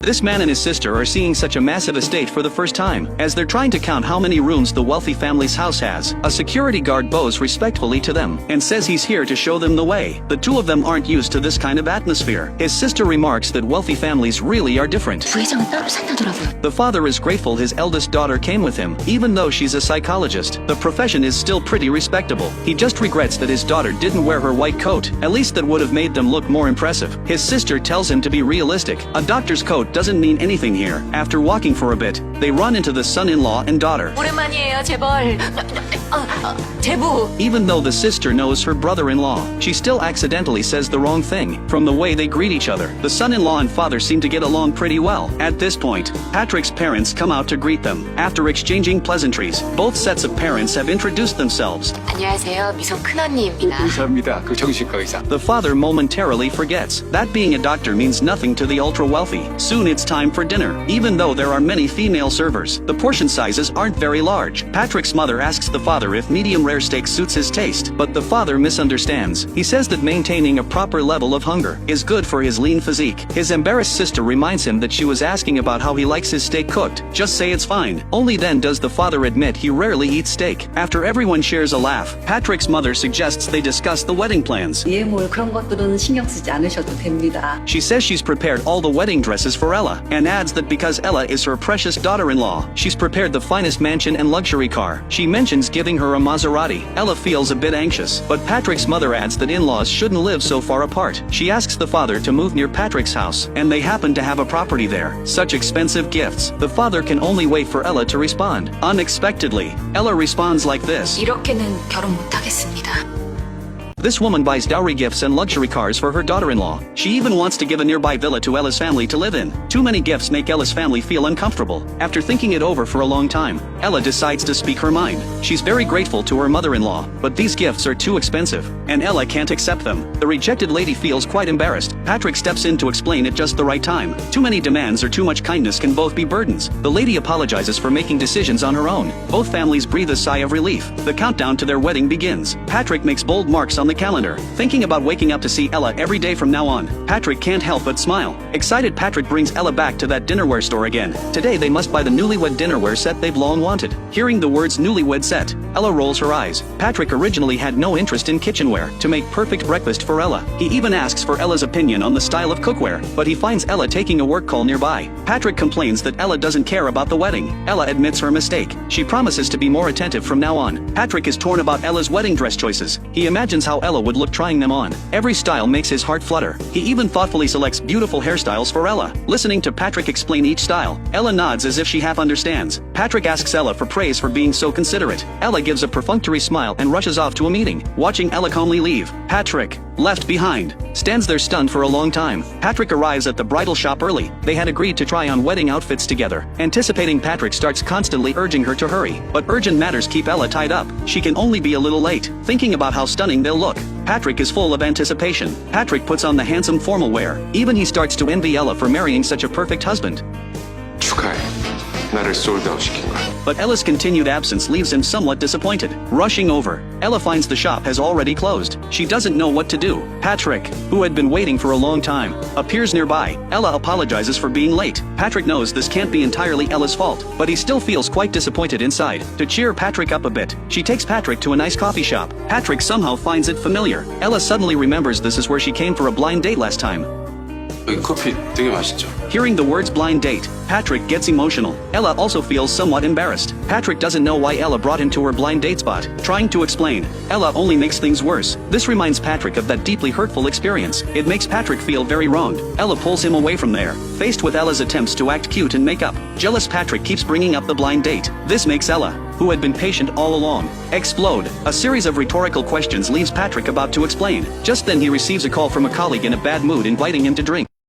This man and his sister are seeing such a massive estate for the first time. As they're trying to count how many rooms the wealthy family's house has, a security guard bows respectfully to them and says he's here to show them the way. The two of them aren't used to this kind of atmosphere. His sister remarks that wealthy families really are different. The father is grateful his eldest daughter came with him, even though she's a psychologist. The profession is still pretty respectable. He just regrets that his daughter didn't wear her white coat. At least that would have made them look more impressive. His sister tells him to be realistic. A doctor's coat doesn't mean anything here. After walking for a bit, they run into the son-in-law and daughter. 오랜만이에요, 제발. 제부. Even though the sister knows her brother-in-law, she still accidentally says the wrong thing. From the way they greet each other, the son-in-law and father seem to get along pretty well. At this point, Patrick's parents come out to greet them. After exchanging pleasantries, both sets of parents have introduced themselves. 안녕하세요, 미성 큰언니입니다. 의사입니다. 그 정신과 의사. The father momentarily forgets that being a doctor means nothing to the ultra-wealthy. Soon it's time for dinner. Even though there are many female servers, the portion sizes aren't very large. Patrick's mother asks the father if medium-rare steak suits his taste, but the father misunderstands. He says that maintaining a proper level of hunger is good for his lean physique. His embarrassed sister reminds him that she was asking about how he likes his steak cooked. Just say it's fine. Only then does the father admit he rarely eats steak. After everyone shares a laugh, Patrick's mother suggests they discuss the wedding plans. 그런 것들은 신경 쓰지 않으셔도 됩니다. She says she's prepared all the wedding dresses for Ella, and adds that because Ella is her precious daughter-in-law, she's prepared the finest mansion and luxury car. She mentions giving her a Maserati. Ella feels a bit anxious, but Patrick's mother adds that in-laws shouldn't live so far apart. She asks the father to move near Patrick's house, and they happen to have a property there. Such expensive gifts. The father can only wait for Ella to respond. Unexpectedly, Ella responds like this. 이렇게는 결혼 못하겠습니다. This woman buys dowry gifts and luxury cars for her daughter-in-law. She even wants to give a nearby villa to Ella's family to live in. Too many gifts make Ella's family feel uncomfortable. After thinking it over for a long time, Ella decides to speak her mind. She's very grateful to her mother-in-law, but these gifts are too expensive, and Ella can't accept them. The rejected lady feels quite embarrassed. Patrick steps in to explain at just the right time. Too many demands or too much kindness can both be burdens. The lady apologizes for making decisions on her own. Both families breathe a sigh of relief. The countdown to their wedding begins. Patrick makes bold marks on the calendar, thinking about waking up to see Ella every day from now on. Patrick can't help but smile. Excited, Patrick brings Ella back to that dinnerware store again. Today they must buy the newlywed dinnerware set they've long wanted. Hearing the words newlywed set, Ella rolls her eyes. Patrick originally had no interest in kitchenware to make perfect breakfast for Ella. He even asks for Ella's opinion on the style of cookware, but he finds Ella taking a work call nearby. Patrick complains that Ella doesn't care about the wedding. Ella admits her mistake. She promises to be more attentive from now on. Patrick is torn about Ella's wedding dress choices. He imagines how Ella would look trying them on. Every style makes his heart flutter. He even thoughtfully selects beautiful hairstyles for Ella. Listening to Patrick explain each style, Ella nods as if she half understands. Patrick asks Ella for praise for being so considerate. Ella gives a perfunctory smile and rushes off to a meeting. Watching Ella calmly leave, Patrick, left behind, stands there stunned for a long time. Patrick arrives at the bridal shop early. They had agreed to try on wedding outfits together. Anticipating, Patrick starts constantly urging her to hurry, but urgent matters keep Ella tied up. She can only be a little late. Thinking about how stunning they'll look, Patrick is full of anticipation. Patrick puts on the handsome formal wear. Even he starts to envy Ella for marrying such a perfect husband. 축하해. 나를 솔드아웃 시킨 거야. But Ella's continued absence leaves him somewhat disappointed. Rushing over, Ella finds the shop has already closed. She doesn't know what to do. Patrick, who had been waiting for a long time, appears nearby. Ella apologizes for being late. Patrick knows this can't be entirely Ella's fault, but he still feels quite disappointed inside. To cheer Patrick up a bit, she takes Patrick to a nice coffee shop. Patrick somehow finds it familiar. Ella suddenly remembers this is where she came for a blind date last time. 여기 커피 되게 맛있죠? Hearing the words blind date, Patrick gets emotional. Ella also feels somewhat embarrassed. Patrick doesn't know why Ella brought him to her blind date spot. Trying to explain, Ella only makes things worse. This reminds Patrick of that deeply hurtful experience. It makes Patrick feel very wronged. Ella pulls him away from there. Faced with Ella's attempts to act cute and make up, jealous Patrick keeps bringing up the blind date. This makes Ella, who had been patient all along, explode. A series of rhetorical questions leaves Patrick about to explain. Just then he receives a call from a colleague in a bad mood inviting him to drink.